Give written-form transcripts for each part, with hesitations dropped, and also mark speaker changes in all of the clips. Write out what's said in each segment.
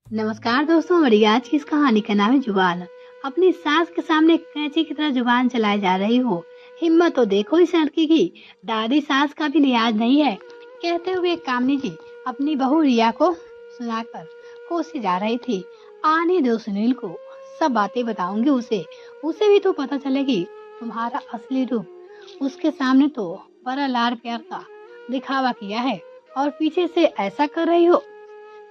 Speaker 1: नमस्कार दोस्तों, मेरी आज की इस कहानी का नाम है जुबान। अपनी सास के सामने कैंची की तरह जुबान चलाए जा रही हो। हिम्मत तो देखो इस लड़की की, दादी सास का भी लिहाज नहीं है। कहते हुए कामनी जी अपनी बहू रिया को सुनाकर कोसी जा रही थी। आने दो सुनील को, सब बातें बताऊंगी उसे। उसे भी तो पता चलेगी तुम्हारा असली रूप। उसके सामने तो बड़ा लाड़ प्यार का दिखावा किया है और पीछे से ऐसा कर रही हो।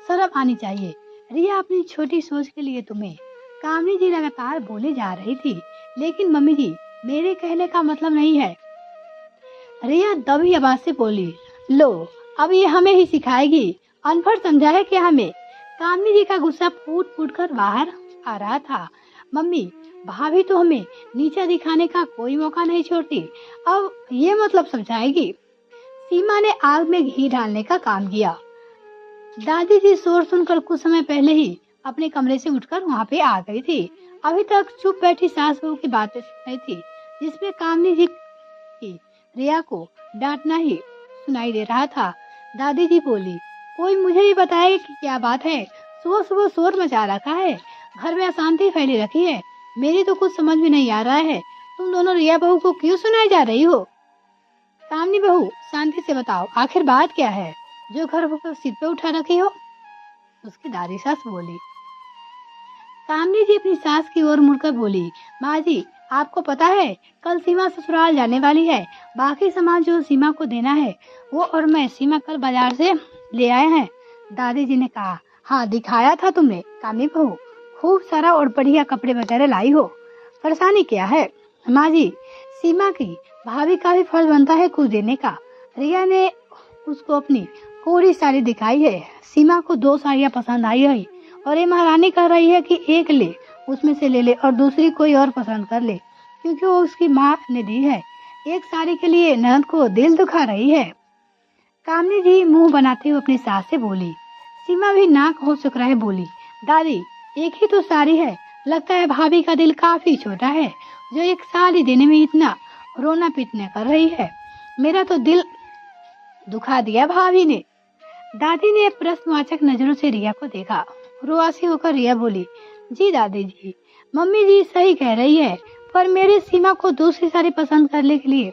Speaker 1: शर्म आनी चाहिए। रिया अपनी छोटी सोच के लिए तुम्हें। कामनी जी लगातार बोले जा रही थी, लेकिन मम्मी जी मेरे कहने का मतलब नहीं है। रिया दबी आवाज से बोली, लो अब ये हमें ही सिखाएगी। अनपढ़ समझा है क्या हमें। कामनी जी का गुस्सा फूट फूट कर बाहर आ रहा था। मम्मी, भाभी तो हमें नीचा दिखाने का कोई मौका नहीं छोड़ती, अब ये मतलब समझाएगी। सीमा ने आग में घी डालने का काम किया। दादी जी शोर सुनकर कुछ समय पहले ही अपने कमरे से उठकर वहाँ पे आ गई थी। अभी तक चुप बैठी सास बहू की बातें सुन रही थी, जिसमें कामनी जी की रिया को डांटना ही सुनाई दे रहा था। दादी जी बोली, कोई मुझे भी बताए कि क्या बात है। सुबह सुबह शोर मचा रखा है, घर में अशांति फैली रखी है। मेरी तो कुछ समझ में नहीं आ रहा है, तुम दोनों रिया बहू को क्यों सुनाई जा रही हो। कामनी बहू, शांति से बताओ, आखिर बात क्या है जो घर को सिर पे उठा रखी हो। उसकी दादी सास बोली। कामनी जी अपनी सास की ओर मुड़कर बोली, माँ जी आपको पता है कल सीमा ससुराल जाने वाली है। बाकी सामान जो सीमा को देना है वो और मैं सीमा कल बाजार से ले आए हैं। दादी जी ने कहा, हाँ दिखाया था तुमने कामनी बहू, खूब सारा और बढ़िया कपड़े वगैरह लाई हो। परेशानी क्या है। माँ जी, सीमा की भाभी का भी फर्ज बनता है कुछ देने का। रिया ने उसको अपनी पूरी साड़ी दिखाई है। सीमा को 2 साड़ियाँ पसंद आई है और ये महारानी कह रही है कि एक ले, उसमें से ले ले और दूसरी कोई और पसंद कर ले, क्योंकि वो उसकी माँ ने दी है। एक साड़ी के लिए ननद को दिल दुखा रही है। कामनी जी मुंह बनाते हुए अपनी सास से बोली। सीमा भी नाक हो चुका है, बोली, दादी एक ही तो साड़ी है, लगता है भाभी का दिल काफी छोटा है जो एक साड़ी देने में इतना रोना पीटने कर रही है। मेरा तो दिल दुखा दिया भाभी ने। दादी ने प्रश्नवाचक नजरों से रिया को देखा। रुआसी होकर रिया बोली, जी दादी जी, मम्मी जी सही कह रही है, पर मेरी सीमा को दूसरी साड़ी पसंद करने के लिए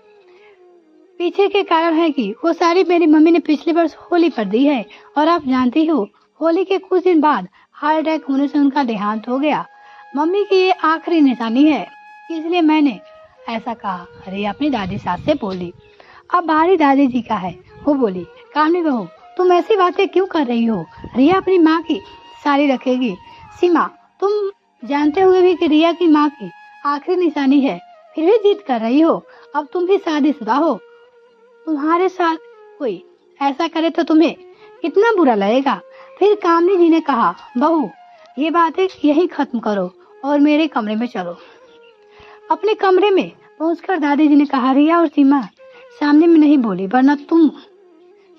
Speaker 1: पीछे के कारण है कि वो साड़ी मेरी मम्मी ने पिछले वर्ष होली पर दी है और आप जानती हो होली के कुछ दिन बाद हार्ट अटैक होने से उनका देहांत हो गया। मम्मी की ये आखिरी निशानी है, इसलिए मैंने ऐसा कहा। रिया अपनी दादी सास से बोली। अब बारी दादी जी का है। वो बोली, कामनी बहू तुम ऐसी बातें क्यों कर रही हो। रिया अपनी माँ की साड़ी रखेगी। सीमा, तुम जानते हुए भी कि रिया की माँ की आखिरी निशानी है, फिर भी जिद कर रही हो। अब तुम भी शादीशुदा हो, तुम्हारे साथ कोई ऐसा करे तो तुम्हें कितना बुरा लगेगा। फिर कामनी जी ने कहा, बहू ये बातें यही खत्म करो और मेरे कमरे में चलो। अपने कमरे में पहुंचकर दादी जी ने कहा, रिया और सीमा सामने में नहीं बोली, वरना तुम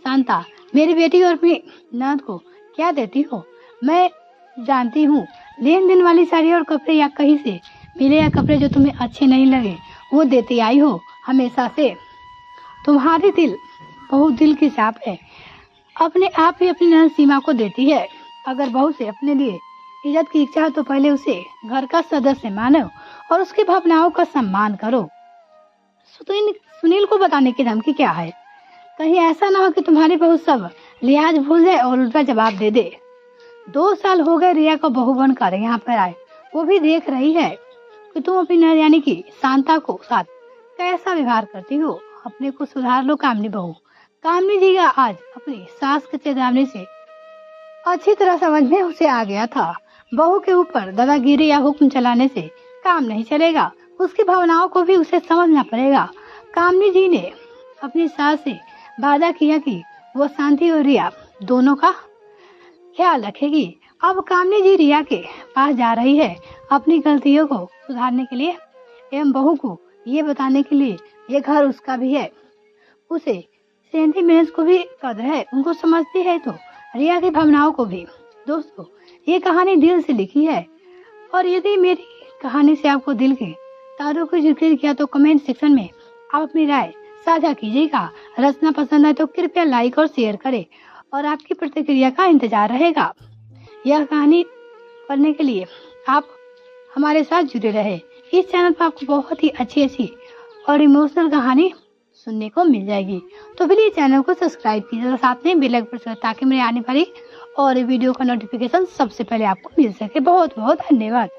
Speaker 1: शांता मेरी बेटी और अपनी ननद को क्या देती हो। मैं जानती हूँ, लेन देन वाली साड़ी और कपड़े या कहीं से मिले या कपड़े जो तुम्हें अच्छे नहीं लगे वो देती आई हो हमेशा से। तुम्हारी दिल बहुत दिल की छाप है, अपने आप ही अपनी ननद सीमा को देती है। अगर बहू से अपने लिए इज्जत की इच्छा है तो पहले उसे घर का सदस्य मानो और उसकी भावनाओं का सम्मान करो। सुनील को बताने की धमकी क्या है। कहीं ऐसा ना हो कि तुम्हारी बहू सब लिहाज भूल जाए और उल्टा जवाब दे दे। 2 साल हो गए रिया को बहू बनकर यहाँ पर आए, वो भी देख रही है कि तुम अपनी ननद यानी कि शांता को साथ कैसा व्यवहार करती हो। अपने को सुधार लो कामनी बहू। कामनी जी का आज अपनी सास के चेतावनी से अच्छी तरह समझ में उसे आ गया था। बहू के ऊपर दादागिरी या हुक्म चलाने से काम नहीं चलेगा, उसकी भावनाओं को भी उसे समझना पड़ेगा। कामनी जी ने अपनी सास से वादा किया कि वो शांति और रिया दोनों का ख्याल रखेगी। अब कामनी जी रिया के पास जा रही है अपनी गलतियों को सुधारने के लिए एवं बहू को ये बताने के लिए ये घर उसका भी है। उसे सेंटीमेंट्स को भी कदर है, उनको समझती है तो रिया की भावनाओं को भी। दोस्तों, ये कहानी दिल से लिखी है और यदि मेरी कहानी से आपको दिल के तारों को जिक्र किया तो कमेंट सेक्शन में आप अपनी राय साझा कीजिएगा। रचना पसंद है तो कृपया लाइक और शेयर करें और आपकी प्रतिक्रिया का इंतजार रहेगा। यह कहानी पढ़ने के लिए आप हमारे साथ जुड़े रहे। इस चैनल पर आपको बहुत ही अच्छी और इमोशनल कहानी सुनने को मिल जाएगी। तो प्लीज चैनल को सब्सक्राइब कीजिए और साथ में बेल आइकन प्रेस करें ताकि मेरे आने वाली और वीडियो का नोटिफिकेशन सबसे पहले आपको मिल सके। बहुत बहुत धन्यवाद।